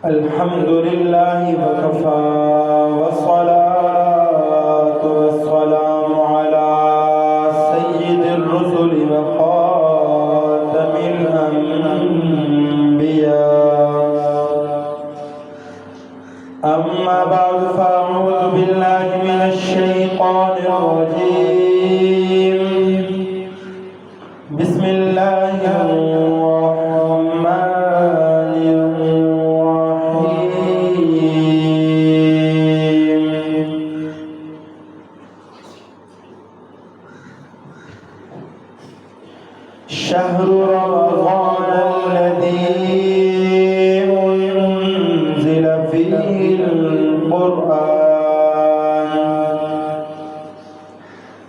الحمد لله وكفى والصلاة والسلام على سيد الرسل وخاتم الأنبياء أما بعد فأعوذ بالله من الشيطان الرجيم بسم الله الرحمن شهر رمضان الذي أنزل فيه القرآن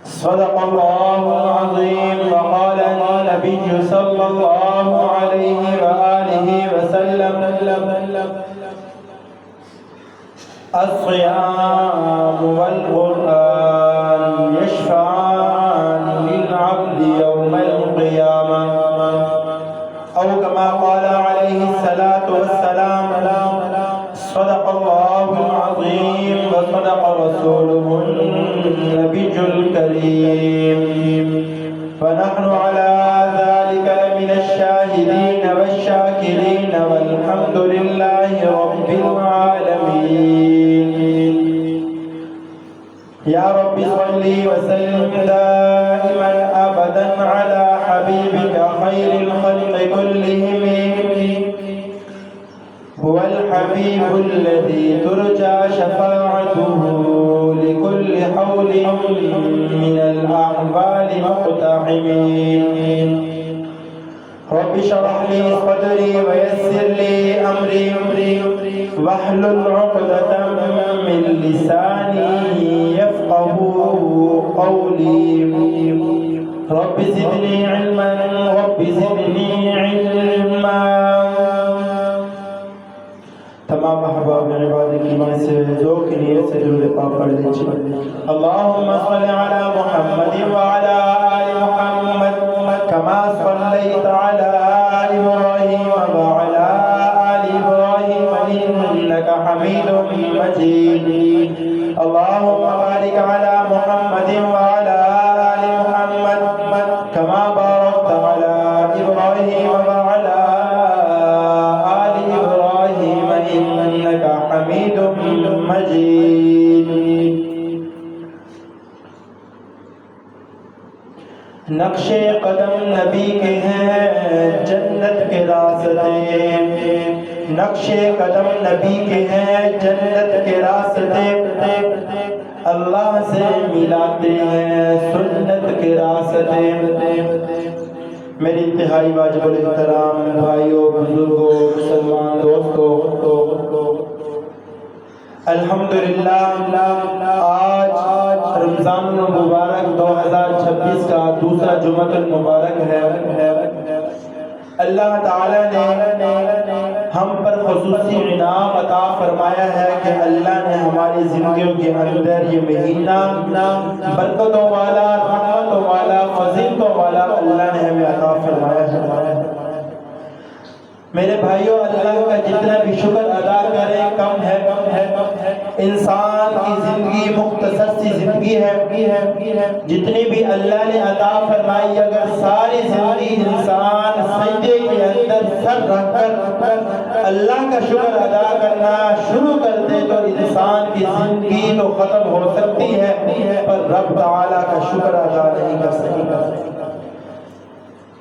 صدق الله العظيم وقال النبي صلى الله عليه وآله وسلم الصيام والقرآن يشفعان للعبد يوم القيامة أو كما قال عليه الصلاة والسلام صدق الله العظيم وصدق رسوله النبي الكريم فنحن على ذلك من الشاهدين والشاكرين والحمد لله رب العالمين يا رب صل وسلم دائما أبدا على حبيبك خير الخلق كلهم هو الحبيب الذي ترجى شفاعته لكل حول من الأحوال مقتحمين رب اشرح لي صدري ويسر لي أمري واحلل عقدة من لساني يفقه قولي رب زدني علما رب زدني علما تمام احباب عباد کی میں سے ذوق کی نیت سے جو پاک پڑھ لیجیے اللهم صل على محمد وعلى آل محمد كما صليت على إبراهيم وعلى آل إبراهيم إنك حميد مجيد اللهم بارك على محمد وعلى آل محمد كما باركت على إبراهيم وعلى آل إبراهيم إنك حميد مجيد نقش قدم نبی کے ہیں جنت کے راستے نقش قدم نبی کے ہیں جنت کے راستے اللہ سے ملاتے ہیں سنت کے راستے میری انتہائی واجب الاحترام بھائیوں بزرگوں مسلمان دوستوں الحمدللہ آج رمضان المبارک 2026 کا دوسرا جمعہ المبارک ہے اللہ تعالی نے ہم پر خصوصی انعام عطا فرمایا ہے کہ اللہ نے ہماری زندگیوں کے اندر یہ مہینہ برکتوں والا رحمتوں والا فضیلتوں والا اللہ نے ہمیں عطا فرمایا ہے میرے بھائیوں اللہ کا جتنا بھی شکر ادا کریں کم ہے انسان کی زندگی مختصر سی زندگی ہے جتنی بھی اللہ نے عطا فرمائی اگر ساری زندگی انسان سجدے کے اندر سر رکھ کر اللہ کا شکر ادا کرنا شروع کر دے تو انسان کی زندگی تو ختم ہو سکتی ہے پر رب تعالیٰ کا شکر ادا نہیں کر سکتی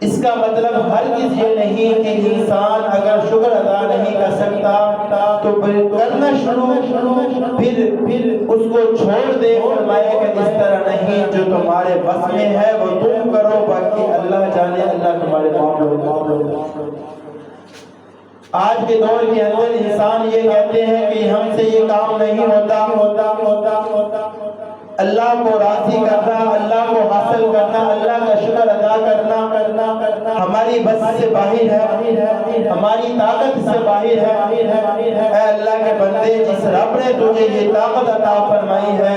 اس کا مطلب ہرگز یہ نہیں کہ انسان اگر شکر ادا نہیں کر سکتا تو پھر کرنا شروع پھر اس کو چھوڑ دے فرمایا کہ اس طرح نہیں جو تمہارے بس میں ہے وہ تم کرو باقی اللہ جانے اللہ تمہارے معاملوں آج کے دور کے اندر انسان یہ کہتے ہیں کہ ہم سے یہ کام نہیں ہوتا اللہ کو راضی کرنا اللہ کو حاصل کرنا اللہ کا شکر ادا کرنا ہماری بس سے باہر ہے ہماری طاقت سے باہر ہے اے اللہ کے بندے جس رب نے تجھے یہ طاقت عطا فرمائی ہے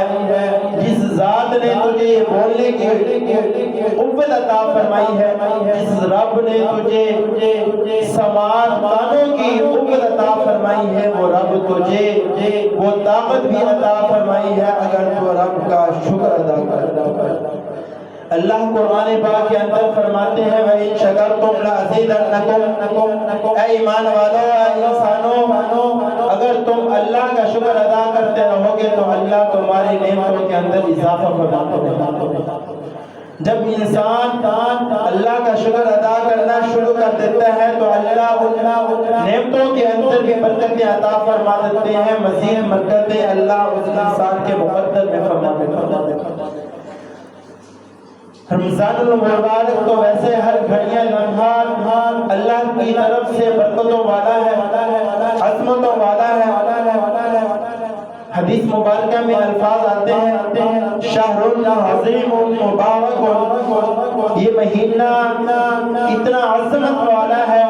جس ذات نے تجھے یہ بولنے کی قوت عطا فرمائی ہے جس رب نے تجھے سماعت کانوں کی قوت عطا فرمائی فرمائی ہے وہ رب تجھے وہ طاقت بھی عطا فرمائی ہے اگر تو رب کا شکر ادا کر۔ اللہ قرآن پاک کے اندر فرماتے ہیں وَإِن شَكَرْتُمْ لَأَزِيدَنَّكُمْ، اے ایمان والو، اے انسانوں، اگر تم اللہ کا شکر ادا کرتے رہو گے تو اللہ تمہاری نعمتوں کے اندر اضافہ فرماتے ہیں۔ جب انسان اللہ کا شکر ادا کرنا شروع کر دیتا ہے تو اللہ نعمتوں کے اندر بھی برکتیں عطا فرما دیتے ہیں، مزید برکتیں اللہ اس انسان کے مقدر میں فرما دیتے ہیں۔ رمضان المبارک تو ویسے ہر گھڑیاں لمحات اللہ کی طرف سے برکتوں والا ہے، عظمتوں والا ہے۔ حدیث مبارکہ میں الفاظ آتے ہیں شہر عظیم مبارک، یہ مہینہ اتنا عظمت والا ہے،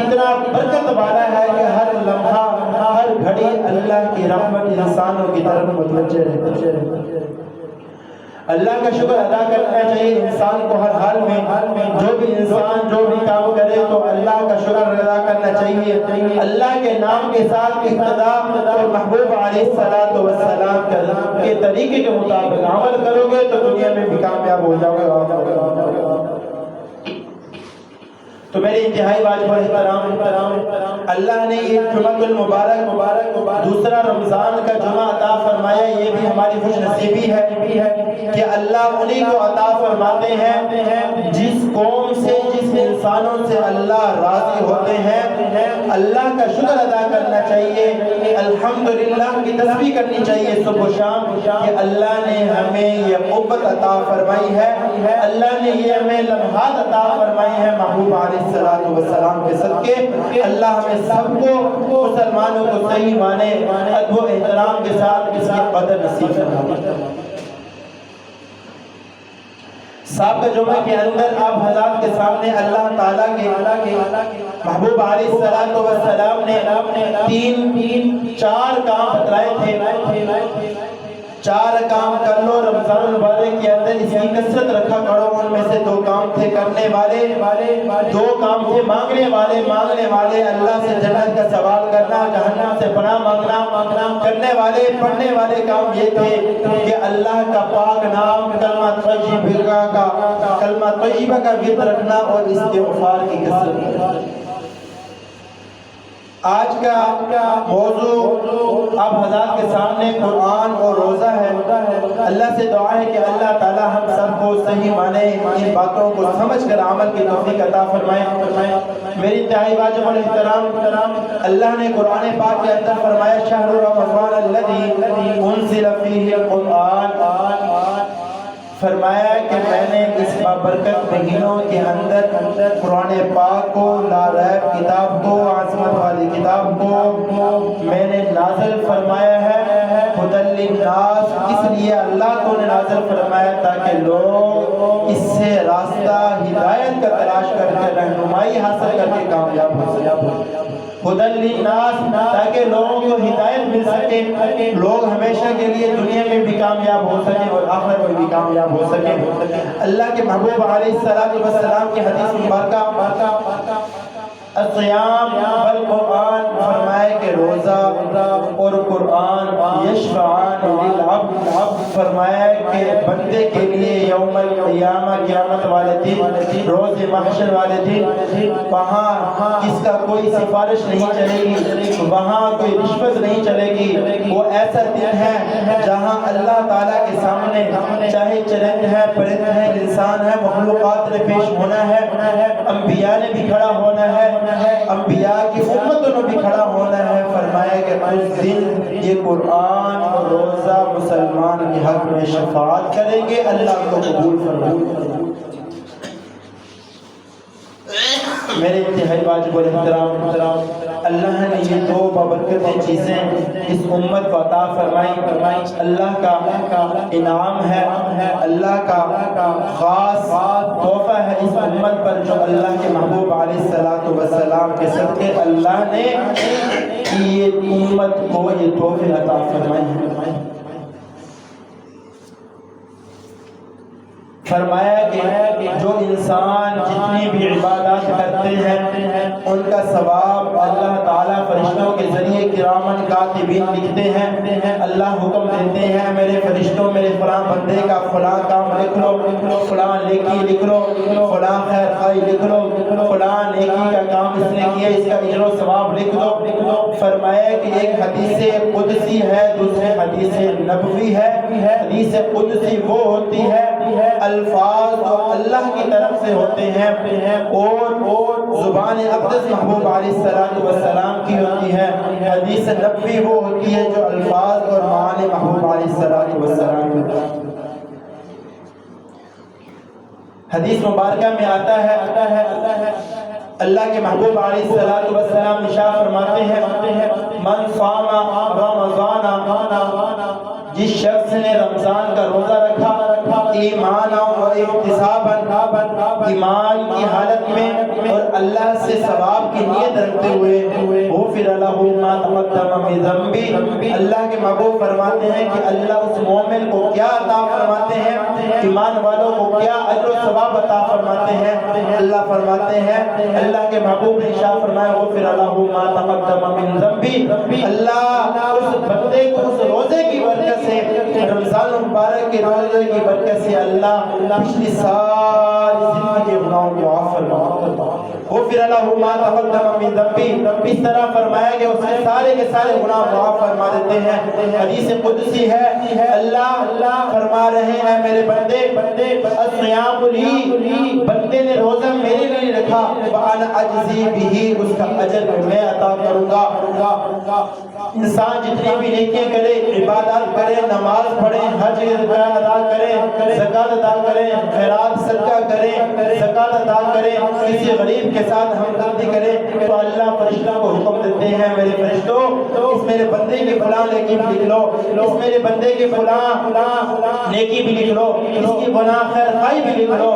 اتنا برکت والا ہے کہ ہر لمحہ ہر گھڑی اللہ کی رحمت انسانوں کی طرف متوجہ ہے۔ اللہ کا شکر ادا کرنا چاہیے انسان کو ہر حال میں، جو بھی انسان جو بھی کام کرے تو اللہ کا شکر ادا کرنا چاہیے۔ اللہ کے نام کے ساتھ ابتدا اور محبوب علیہ السلام کے طریقے کے مطابق عمل کرو گے تو دنیا میں بھی کامیاب ہو جاؤ گے۔ تو میرے انتہائی واجب احترام، اللہ نے یہ جمعۃ المبارک دوسرا رمضان کا جمعہ عطا فرمایا، یہ بھی ہماری خوش نصیبی ہے کہ اللہ انہی کو عطا فرماتے ہیں جس قوم سے، جس انسانوں سے اللہ راضی ہوتے ہیں۔ اللہ کا شکر ادا کرنا چاہیے، الحمدللہ کی تسبیح کرنی چاہیے صبح و شام کہ اللہ نے ہمیں یہ قوت عطا فرمائی ہے، اللہ نے یہ ہمیں لمحات عطا فرمائی ہے محبوب علیہ السلام کے صدقے۔ اللہ ہمیں سب کو مسلمانوں کو صحیح مانے، ادب و احترام کے ساتھ اس کی قدر نصیب فرمائے۔ سابقہ جمعہ کے اندر آپ حضرات کے سامنے اللہ تعالیٰ کے محبوب علیہ السلام نے چار کام بتلائے تھے۔ چار کام کر لو رمضان المبارک کے اندر، اس کی کثرت رکھا کرو۔ ان میں سے دو کام تھے کرنے والے، دو کام تھے مانگنے والے اللہ سے جنت کا سوال کرنا، جہنم سے پناہ مانگنا۔ کرنے والے پڑھنے والے کام یہ تھے کہ اللہ کا پاک نام کلمہ طیبہ کا ورد رکھنا اور استغفار کی کثرت۔ آج کا موضوع آپ حضرات کے سامنے قرآن اور روزہ ہے۔ اللہ سے دعا ہے کہ اللہ تعالی ہم سب کو صحیح مانے، ان باتوں کو سمجھ کر عمل کی توفیق عطا فرمائے۔ میری انتہائی واجب الاحترام، اللہ نے قرآن پاک کے اندر فرمایا شہر رمضان الذی انزل فیہ القرآن، فرمایا کہ میں نے اس بابرکت مہینوں کے اندر قرآن پاک کو، لا ریب کتاب کو، عظمت والی کتاب کو میں نے نازل فرمایا ہے۔ ھدی للناس، اس لیے اللہ کو نے نازل فرمایا تاکہ لوگ اس سے راستہ ہدایت کا تلاش کر کے رہنمائی حاصل کر کے کامیاب ہو سکے۔ ھدی للناس، تاکہ لوگوں کو ہدایت مل سکے، لوگ ہمیشہ کے لیے دنیا میں بھی کامیاب ہو سکے اور آخرت میں بھی کامیاب ہو سکے۔ اللہ کے محبوب علیہ السلام کی حدیث مبارکہ الصیام والقرآن، فرمائے کہ روزہ اور قرآن یشفعان للعبد، فرمایا کہ بندے کے لیے یوم القیامہ، قیامت والے دن، روز محشر والے دن، وہاں کس کا کوئی سفارش نہیں چلے گی، وہاں کوئی رشوت نہیں چلے گی۔ وہ ایسا دن ہے جہاں اللہ تعالیٰ کے سامنے چاہے چرند ہے، پرند ہے، انسان ہے، مخلوقات نے پیش ہونا ہے، انبیاء نے بھی کھڑا ہونا ہے، انبیاء کی امتوں نے بھی کھڑا ہونا ہے۔ فرمایا کہ اس دن یہ قرآن اور روزہ مسلمان کے حق میں شفاعت کریں گے، اللہ کو قبول فرمائے۔ میرے انتہائی واجب الاحترام، اللہ نے یہ دو بابرکت چیزیں اس امت کو عطا فرمائی۔ اللہ کا انعام ہے، اللہ کا خاص تحفہ ہے اس امت پر، جو اللہ کے محبوب علیہ السلام کے صدقے اللہ نے یہ امت کو یہ تحفے عطا فرمائے ہیں۔ فرمایا کہ جو انسان جتنی بھی عبادات کرتے ہیں ان کا ثواب اللہ تعالیٰ فرشتوں کے ذریعے کرامن کاتبین لکھتے ہیں۔ اللہ حکم دیتے ہیں میرے فرشتوں میرے فلاں بندے کا فلاں کام لکھ لو، فلاں نیکی لکھ لو، فلاں خیر خائی لکھ لو، فلاں نیکی کا کام اس نے کیا اس کا اجر و ثواب لکھ دو۔ فرمایا کہ ایک حدیث قدسی ہے، دوسرے حدیث نبوی ہے۔ حدیث قدسی وہ ہوتی ہے الفاظ جو اللہ کی طرف سے ہوتے ہیں اور زبان اقدس محبوب علیہ السلام کی ہوتی ہے۔ حدیث نبوی وہ ہوتی ہے جو الفاظ اور معانی محبوب علیہ السلام کی ہوتی ہے۔ حدیث مبارکہ میں آتا ہے اللہ کے محبوب علیہ السلام ارشاد فرماتے ہیں من صام رمضان، جس شخص نے رمضان کا روزہ رکھا ایمانا و احتسابا، ایمان کی حالت میں اور اللہ سے ثواب کی نیت رکھتے ہوئے، غفر لہ ما تقدم من ذنبہ، اللہ کے محبوب فرماتے ہیں کہ اللہ اس مومن کو کیا عطا فرماتے ہیں، ایمان والوں کو کیا اجر و ثواب عطا فرماتے ہیں۔ اللہ فرماتے ہیں اللہ کے محبوب نے ارشاد فرمایا غفر لہ ما تقدم من ذنبہ، اللہ اس بندے کو اس روزے کی برکت سے، رمضان مبارک کے روزے کی برکت سے اللہ پچھلی ساری زندگی کے گناہوں کو معاف فرماتا ہے۔ غفر لہ ما تقدم من ذنبہ، اس طرح فرمایا کہ اس نے سارے کے سارے گناہ معاف فرما دیتے ہیں۔ حدیث قدسی ہے اللہ فرما رہے ہیں میرے بندے الصیام لی، بندے نے روزہ میرے لیے رکھا، وانا اجزی بہ، اس کا اجر میں عطا کروں گا۔ انسان جتنی بھی نیکیاں کرے، عبادات کرے، نماز پڑھے، حج ادا کرے، زکات ادا کرے، خیرات صدقہ کرے، زکات ادا کرے، کسی غریب کے ساتھ ہمدردی کرے، تو اللہ فرشتوں کو حکم دیتے ہیں میرے فرشتوں اس میرے بندے کی فلاں نیکی بھی لکھ لو، اس میرے بندے کی فلاں نیکی بھی لکھ لو، اس کی گناہ خیر خائی بھی لکھ لو۔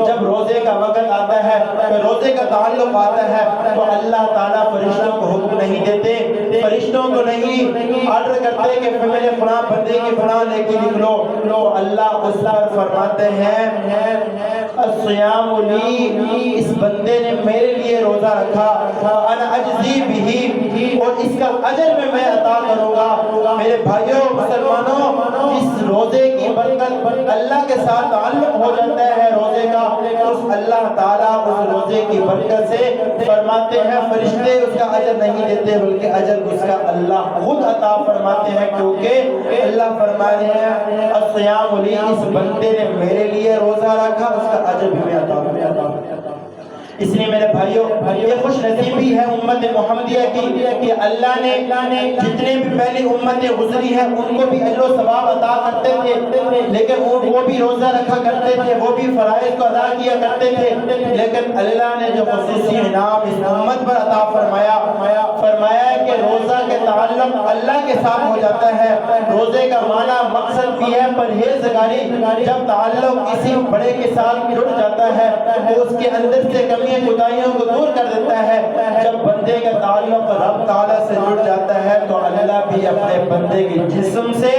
جب روزے کا وقت آتا ہے، روزے کا تعلق آتا ہے، تو اللہ تعالیٰ فرشتوں کو حکم نہیں دیتے، فرشتوں کو نہیں آرڈر کرتے کہ میرے فلاں بندے کی فلاں نیکی لکھ لو، اللہ اس پر فرماتے ہیں الصیام لی، اس بندے نے میرے لیے روزہ رکھا، انا اجزی بہ، اور اس کا اجر میں عطا کروں گا۔ میرے بھائیوں مسلمانوں، اس روزے کی برکت اللہ کے ساتھ تعلق ہو جاتا ہے روزے کا، اس اللہ تعالیٰ اس روزے کی برکت سے فرماتے ہیں فرشتے اس کا اجر نہیں دیتے بلکہ اجر اس کا اللہ خود عطا فرماتے ہیں، کیونکہ اللہ فرما رہے ہیں الصیام لی، اس بندے نے میرے لیے روزہ رکھا، اس کا اجر بھی میں عطا کروں گا۔ اس لیے میرے بھائیوں یہ خوش نصیبی ہے امت محمدیہ کی کہ اللہ نے جتنے بھی پہلی امتیں گزری ہیں ان کو بھی اجر و ثواب عطا کرتے تھے، لیکن وہ بھی روزہ رکھا کرتے تھے، وہ بھی فرائض کو ادا کیا کرتے تھے، لیکن اللہ نے جو خصوصی انعام اس امت پر عطا فرمایا ہے کہ روزہ کے تعلق اللہ کے ساتھ ہو جاتا ہے۔ روزے کا معنی مقصد بھی ہے پرہیزگاری، جب تعلق کسی بڑے کے ساتھ جڑ جاتا ہے تو اس کے اندر سے کمی کوتاہیوں کو دور کر دیتا ہے۔ جب بندے کا تعلق رب تعالیٰ سے جڑ جاتا ہے تو اللہ بھی اپنے بندے کے جسم سے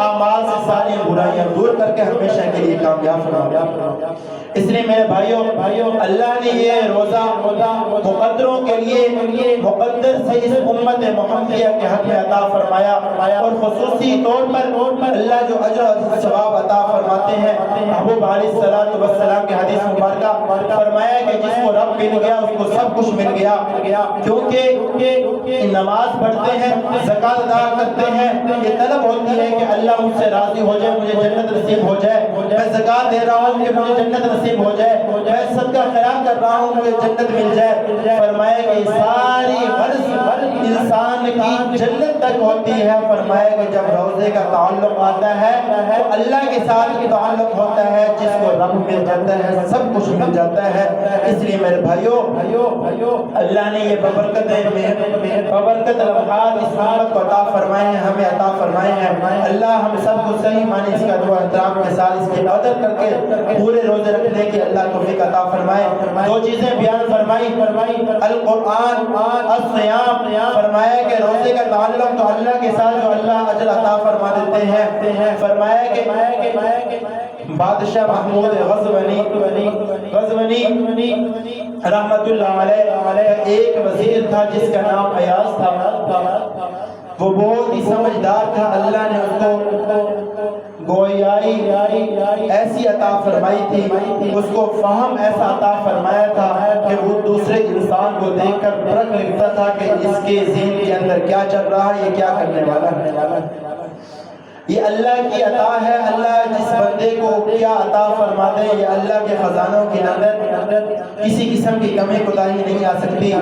اعمال سے ساری برائیاں دور کر کے ہمیشہ کے لیے کامیاب فرماتا۔ اس لیے میرے بھائیوں اللہ نے یہ روزہ مقدروں کے لیے مقدر سے اس امت محمدیہ کے حق میں عطا فرمایا، اور خصوصی طور پر اللہ جو اجر و ثواب عطا فرماتے ہیں محبوب علیہ السلام کے حدیث مبارکہ فرمایا کہ جس کو رب مل گیا اس کو سب کچھ مل گیا، کیونکہ نماز پڑھتے ہیں، زکات ادا کرتے ہیں، یہ طلب ہوتی ہے کہ اللہ مجھ سے راضی ہو جائے، مجھے جنت نصیب ہو جائے، میں زکات دے رہا ہوں کہ مجھے جنت نصیب ہو جائے، میں صدقہ خیرات کر رہا ہوں مجھے جنت مل جائے۔ فرمایا کہ ساری غرض انسان کی جنت تک ہوتی ہے۔ فرمایا کہ جب روزے کا تعلق آتا ہے تو اللہ کے ساتھ تعلق ہوتا ہے، جس کو رب مل جاتا ہے سب کچھ مل جاتا ہے۔ اس لیے میرے بھائیوں اللہ نے یہ ببرکت لمحات اس امت کو عطا فرمائے ہیں، ہمیں عطا فرمائے ہیں۔ اللہ ہم سب کو صحیح معنی اس کا دعا احترام کے ساتھ اس کی قدر کر کے پورے روزے رکھنے کی اللہ توفیق عطا فرمائے۔ دو چیزیں بیان فرمائی، القرآن، الصیام، فرمایا کہ روزے کا تعلق تو اللہ کے ساتھ جو اللہ اجر عطا فرما دیتے ہیں۔ فرمایا کہ بادشاہ محمود غزنوی رحمت اللہ علیہ ایک وزیر تھا جس کا نام ایاز تھا. وہ بہت ہی سمجھدار تھا. اللہ نے اس کو گویائی ایسی عطا فرمائی تھی, اس کو فہم ایسا عطا فرمایا تھا کہ وہ دوسرے انسان کو دیکھ کر پرکھ لکھتا تھا کہ اس کے ذہن کے اندر کیا چل رہا ہے, یہ کیا کرنے والا ہے. یہ اللہ کی عطا ہے. اللہ جس بندے کو کیا عطا فرما دے, یہ اللہ کے خزانوں کے اندر کسی قسم کی کمی کوتاہی نہیں آ سکتی.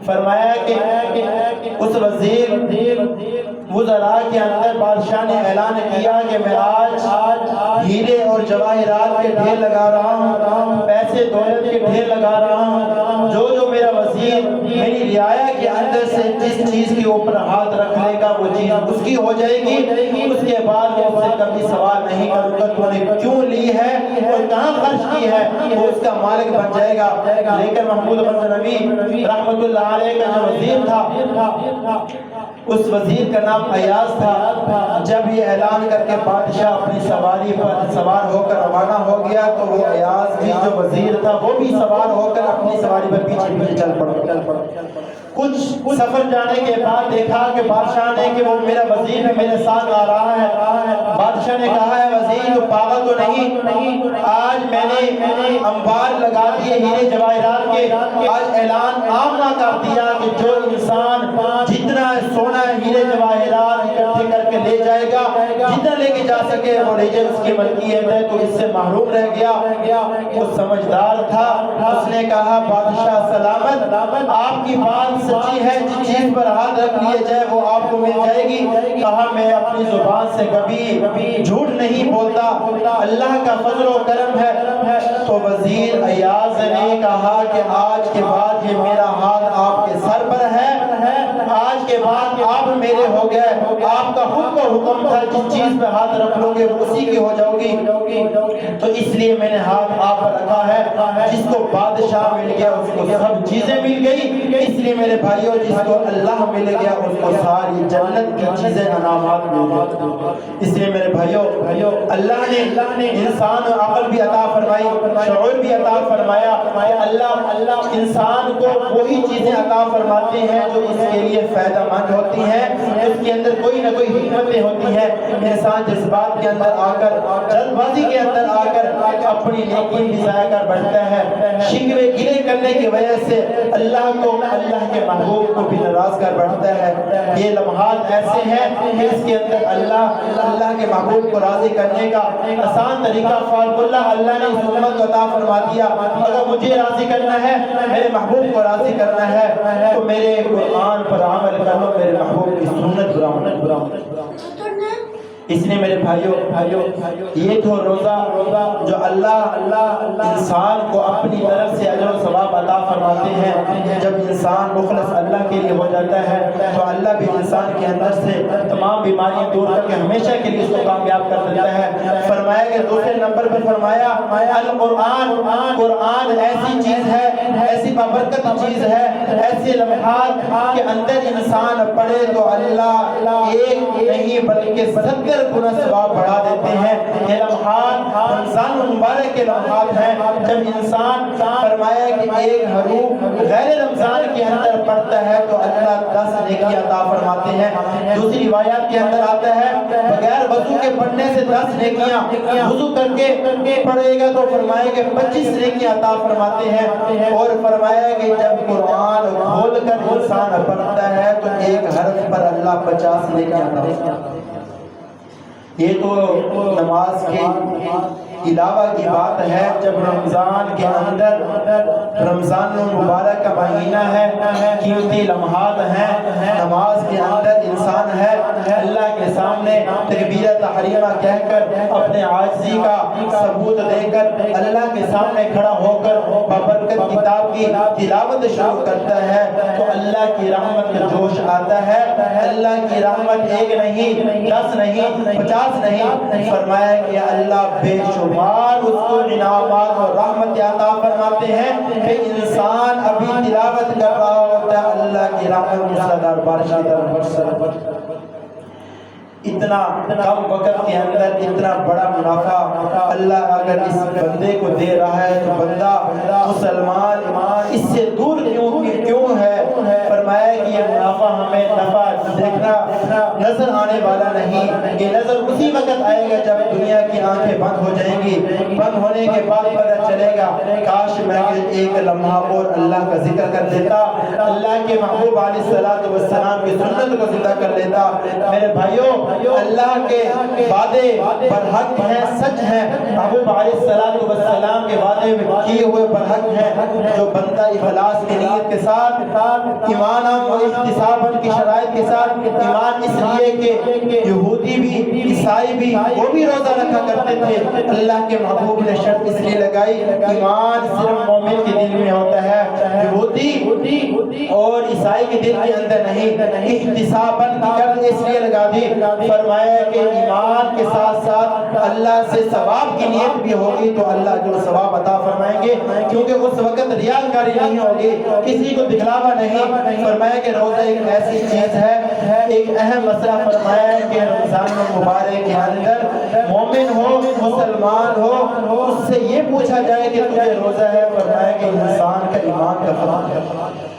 فرمایا کہ اس وزراء کے اندر بادشاہ نے اعلان کیا کہ میں آج ہیرے اور جواہرات کے ڈھیر لگا رہا ہوں, پیسے دولت کے ڈھیر لگا رہا ہوں. جو میرا وزیر میری رعایا کے اندر سے جس چیز کے اوپر ہاتھ رکھ لے گا وہ چیز اس کی ہو جائے گی. اس کے بعد میں اس سے کبھی سوال نہیں کروں گا تو نے کیوں لی ہے اور کہاں خرچ کی ہے, وہ اس کا مالک بن جائے گا. لیکن محمود غزنوی رحمت اللہ علیہ کا جو وزیر تھا, اس وزیر کا نام ایاز تھا. جب یہ اعلان کر کے بادشاہ اپنی سواری پر سوار ہو کر روانہ ہو گیا تو وہ ایاز بھی جو وزیر تھا وہ بھی سوار ہو کر اپنی سواری پر پیچھے پیچھے چل پڑا. کچھ سفر جانے کے بعد دیکھا کہ بادشاہ نے کہ وہ میرا وزیر میرے ساتھ آ رہا ہے. بادشاہ نے کہا ہے وزیر تو پاگل تو نہیں, آج میں نے انبار لگا دیے ہیرے جواہرات کے, آج اعلان عام نہ کر دیا کہ جو انسان جتنا سونا ہیرے جواہرات اکٹھے کر کے لے جائے گا, جتنا لے کے جا سکے وہ لے جائے, اس کی ملکیت ہے, تو اس سے محروم رہ گیا. وہ سمجھدار تھا. اس نے کہا بادشاہ سلامت, آپ کی بات سچی ہے, جس چیز پر ہاتھ رکھ لیے جائے وہ آپ کو مل جائے گی. کہا میں اپنی زبان سے کبھی جھوٹ نہیں بولتا, اللہ کا فضل و کرم ہے. تو وزیر ایاز نے کہا کہ آج کے بعد یہ میرا ہاتھ آپ کے سر پر ہے, آج کے بعد آپ میرے ہو گئے. آپ کا خود کو حکم تھا جس چیز پہ ہاتھ رکھ لو گے اسی کی ہو جاؤ گی, تو اس لیے میں نے ہاتھ آپ پر رکھا ہے. جس کو بادشاہ مل گیا اس کو سب چیزیں مل گئی, اس لیے میرے بھائیوں جس کو اللہ مل گیا اس کو ساری جنت کی چیزیں انعامات مل گئے. اس لیے میرے بھائیوں اللہ نے انسان کو عقل بھی عطا فرمائی, شعور بھی عطا فرمایا. اللہ انسان کو وہی چیزیں عطا فرماتے ہیں جو اس کے لیے فائدہ مند ہوتی ہیں, اس کے اندر کوئی نہ کوئی حکمتیں ہوتی ہیں. انسان جذبات کے اندر آ کر, جلد بازی کے اندر آ کر اپنی نیکی بھی ضائع کر بیٹھتا ہے. شکوے گلے کرنے کی وجہ سے اللہ کے محبوب کو بھی ناراض کر بیٹھتا ہے. یہ لمحات ایسے ہیں کہ اس کے اندر اللہ کے محبوب کو راضی کرنے کا آسان طریقہ فارمولہ اللہ نے اس امت کو عطا فرما دیا. اگر مجھے راضی کرنا ہے, میرے محبوب کو راضی کرنا ہے, تو میرے قرآن پر عمل کرو, میرے محبوب کی سنت پر عمل کرو. اس لیے میرے بھائیوں یہ تو روزہ جو اللہ انسان کو اپنی طرف سے اجر و ثواب عطا فرماتے ہیں. جب انسان مخلص اللہ کے لیے ہو جاتا ہے تو اللہ بھی انسان کے اندر سے تمام بیماریاں دور کر کے ہمیشہ کے لیے اس کو کامیاب کر دیتا ہے. فرمایا کہ دوسرے نمبر پر فرمایا قرآن ایسی چیز ہے, ایسی بابرکت چیز ہے, ایسے لمحات کے اندر انسان پڑھے تو اللہ ایک نہیں بلکہ 70 گنا ثواب بڑھا دیتے ہیں. یہ لمحات رمضان مبارک کے لمحات ہیں جب انسان فرمایا کہ ایک حروف غیر رمضان کے اندر پڑھتا ہے تو اللہ 10 نیکی عطا فرماتے ہیں. دوسری روایات کے اندر آتا ہے بغیر وضو کے پڑھنے سے 10 نیکیاں, وضو کر کے پڑھے گا تو فرمایا کہ 25 نیکیاں عطا فرماتے ہیں. اور فرمایا کہ جب قرآن کھول کر انسان پڑھتا ہے تو ایک حرف پر اللہ 50 نیکیاں عطا فرماتے ہیں. یہ تو نماز کے علاوہ کی بات ہے. جب رمضان کے اندر رمضان مبارک کا مہینہ ہے, قیمتی لمحات ہیں, نماز کے اندر انسان ہے اللہ کے سامنے تکبیر تحریمہ کہہ کر اپنے عاجزی کا ثبوت دے کر اللہ کے سامنے کھڑا ہو کر بابرکت کتاب کی تلاوت شروع کرتا ہے تو اللہ کی رحمت کا جوش آتا ہے. اللہ کی رحمت ایک نہیں, 10 نہیں, 50 نہیں. فرمایا کہ اللہ بے شمار اس کو انعامات اور رحمت عطا فرماتے ہیں کہ انسان ابھی تلاوت کر رہا ہوتا ہے, اللہ کی رحمت مسلسل بارش کی طرح برسر. اتنا کم وقت کے اندر اتنا بڑا منافع اللہ اگر اس بندے کو دے رہا ہے تو بندہ مسلمان اس سے دور کیوں ہے؟ فرمایا کہ یہ منافع ہمیں نفع دیکھنا نظر آنے والا نہیں، یہ نظر اسی وقت آئے گا جب دنیا کی آنکھیں بند ہو جائیں گی، بند ہونے کے بعد پتہ چلے گا کاش میں ایک لمحہ اور اللہ کا ذکر کر لیتا، اللہ کے محبوب علیہ الصلوۃ والسلام کی سنت کو زندہ کر لیتا۔ میرے بھائیوں، اللہ کے وعدے برحق ہیں، سچ ہیں، محبوب علیہ الصلوۃ والسلام کے وعدے کیے ہوئے برحق ہیں۔ جو بندہ اخلاص کی نیت کے ساتھ ایمان و احتساباً کی شرائط کے ساتھ ایمان، اس لیے کہ یہودی بھی عیسائی بھی وہ بھی روزہ رکھا کرتے تھے، اللہ کے محبوب نے شرط اس لیے لگائی ایمان صرف مومن کے دل میں ہوتا ہے، یہودی اور عیسائی کے دل کے اندر نہیں۔ احتساباً کی شرط اس لیے لگا دی، فرمایا کہ ایمان کے ساتھ ساتھ اللہ سے ثواب کی نیت بھی ہوگی تو اللہ جو ثواب عطا فرمائیں گے، کیونکہ اس وقت ریاکاری نہیں ہوگی، کسی کو دکھلاوا نہیں۔ فرمایا کہ روزہ ایک ایسی چیز ہے، ایک اہم مسئلہ فرمایا ہے کہ رمضان مبارک کے اندر مومن ہو مسلمان ہو اس سے یہ پوچھا جائے کہ تجھے روزہ ہے، فرمایا کہ انسان کا ایمان کا فرق ہے۔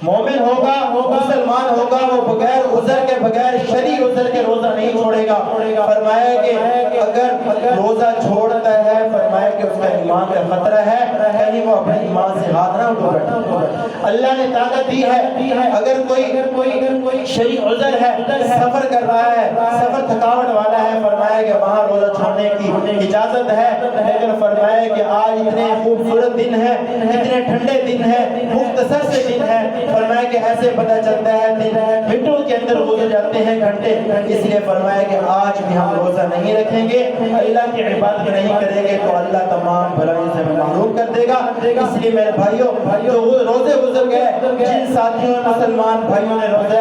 مومن ہوگا مسلمان ہوگا وہ بغیر عذر کے بغیر شرعی عذر کے روزہ نہیں چھوڑے گا۔ فرمایا کہ اگر روزہ چھوڑتا ہے فرمایا کہ اس کا ایمان کا خطرہ ہے، کہیں وہ اپنے ایمان سے ہاتھ نہ اٹھا بیٹھے۔ اللہ نے طاقت دی ہے، اگر کوئی شرعی عذر ہے، سفر کر رہا ہے، سفر تھکاوٹ والا ہے، فرمایا کہ وہاں روزہ چھوڑنے کی اجازت ہے، لیکن فرمایا کہ آج اتنے خوبصورت دن ہے، اتنے ٹھنڈے دن ہے، مختصر سے دن ہے، فرمایا کہ ایسے پتہ چلتا ہے دن منٹوں کے اندر گزر جاتے ہیں گھنٹے، اس لیے فرمایا کہ آج بھی ہم روزہ نہیں رکھیں گے، اللہ کی عبادت نہیں کریں گے تو اللہ تمام بھلائی سے محروم کر دے گا۔ اس لیے میرے بھائیوں جو روزے گزر گئے، جن ساتھیوں مسلمان بھائیوں نے روزہ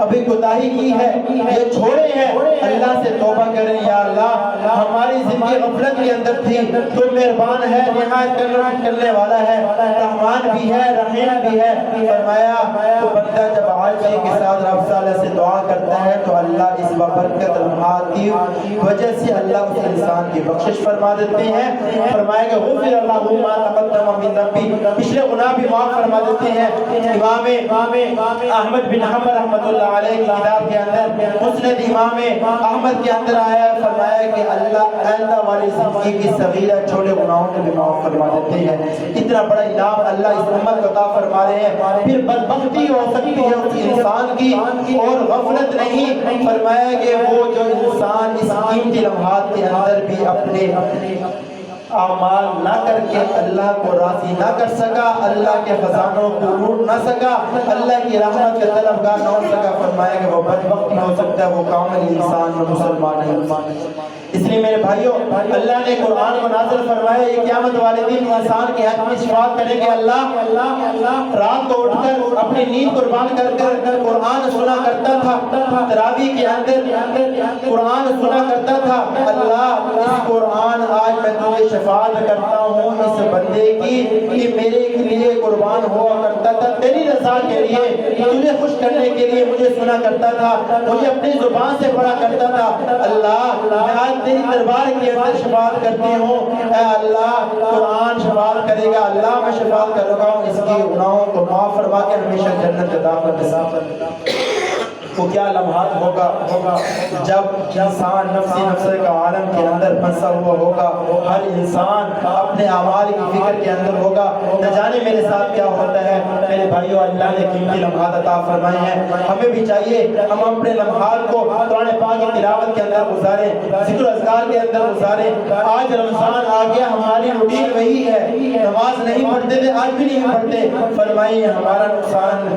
ابھی کوتاہی کی ہے، یہ چھوڑے ہیں، اللہ سے توبہ کریں، یا اللہ ہماری زندگی غفلت کے اندر تھی، تو مہربان ہے، نہایت کرنے والا ہے، رحمان بھی ہے، رحیم بھی ہے۔ فرمایا تو بندہ جب عاجزی کے ساتھ رب تعالیٰ سے دعا کرتا ہے تو اللہ اس بابرکت لمحات کی وجہ سے اللہ اس انسان کی بخشش فرما دیتے ہیں۔ فرمایا کہ غفر اللہ ما تقدم من ذنبی، پچھلے گناہ بھی معاف فرما دیتے ہیں۔ امام احمد بن حنبل رحمۃ اللہ علیہ کی کتاب کے اندر مسند امام احمد کے اندر آیا، فرمایا کہ اللہ آئندہ والی زندگی کی صغیرہ چھوٹے گناہوں کو بھی معاف فرما دیتے ہیں۔ اتنا بڑا انعام اللہ اس امت کو عطا فرما رہے ہیں، پھر بدبختی ہو سکتی ہے اس انسان کی اور غفلت نہیں۔ فرمایا کہ وہ جو انسان اس قیمتی لمحات کے اندر بھی اپنے اعمال نہ کر کے اللہ کو راضی نہ کر سکا، اللہ کے خزانوں کو لوٹ نہ سکا، اللہ کی رحمت کے طلبگار نہ ہو سکا، فرمایا کہ وہ بدبختی ہو سکتا ہے، وہ کامل انسان مسلمان نہیں۔ اس لیے میرے بھائیوں اللہ نے قرآن کو نازل فرمایا، یہ قیامت والے دن انسان کے حق میں شفاعت کرے کہ اللہ رات کو اٹھ کر اپنی نیند قربان کر کر قرآن سنا کرتا تھا، تراویح کے اندر قرآن سنا کرتا تھا، اللہ اس قرآن آج میں تجھے شفاعت کرتا ہوں اس بندے کی کہ میرے لیے قربان ہوا کرتا تھا، تیری رضا کے لیے، تجھے خوش کرنے کے لیے مجھے سنا کرتا تھا، مجھے اپنی زبان سے پڑھا کرتا تھا۔ اللہ میں آج تیری دربار کے اندر شفاعت کرتی ہوں، اے اللہ قرآن شفاعت کرے گا، اللہ میں شفاعت کر رہا ہوں، اس کی گناہوں کو معاف فرما کے ہمیشہ جنت عطا فرما۔ وہ کیا لمحات ہوگا جب انسان نفس کا عالم کے اندر پھنسا ہوا ہوگا، ہر انسان اپنے اعمال کی فکر کے اندر ہوگا، نہ جانے میرے ساتھ کیا ہوتا ہے۔ میرے بھائیوں اللہ نے قیمتی لمحات عطا فرمائے ہیں، ہمیں بھی چاہیے ہم اپنے لمحات کو قرآن پاک کی تلاوت کے اندر گزاریں، ذکر اذکار کے اندر گزاریں۔ آج رمضان آ گیا، ہماری روٹین وہی ہے، نماز نہیں پڑھتے تھے آج بھی نہیں پڑھتے، فرمائیے ہمارا نقصان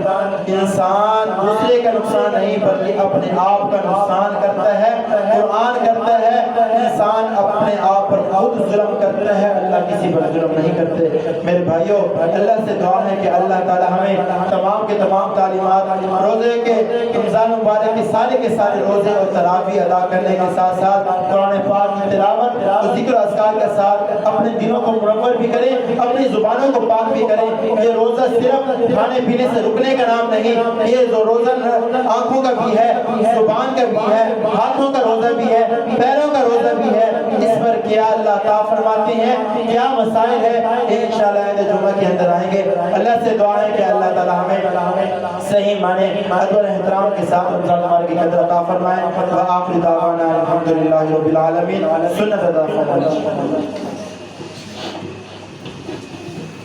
انسان دوسرے کا نقصان نہیں بلکہ اپنے آپ کا نقصان کرتا ہے۔ قرآن کرتا ہے انسان اپنے آپ پر خود ظلم کرتا ہے، اللہ کسی پر ظلم نہیں کرتے۔ میرے بھائیوں اللہ سے دعا ہے کہ اللہ تعالی ہمیں تمام کے تمام تعلیمات روزے کے رمضان مبارک کے سارے روزے اور تراویح ادا کرنے کے ساتھ ساتھ قرآن پاک کی تلاوت اور ذکر اذکار کے ساتھ اپنے دلوں کو منور بھی کریں، اپنی زبانوں کو پاک بھی کریں۔ یہ روزہ صرف کھانے پینے سے رکنے کا نام نہیں، یہ روزہ آنکھوں کا بھی ہے، زبان کا بھی ہے، ہاتھوں کا روزہ بھی ہے، پیروں کا روزہ بھی ہے، اس پر کیا اللہ عطا فرماتے ہیں، کیا مسائل ہے، انشاءاللہ آئندہ جمعہ کے اندر آئیں گے۔ اللہ سے دعا ہے کہ اللہ تعالی ہمیں صحیح معنی ادب اور احترام کے ساتھ رمضان مبارک کی قدر عطا فرمائے۔ وآخر دعوانا الحمدللہ رب العالمین۔ سنت ادا فرمائے۔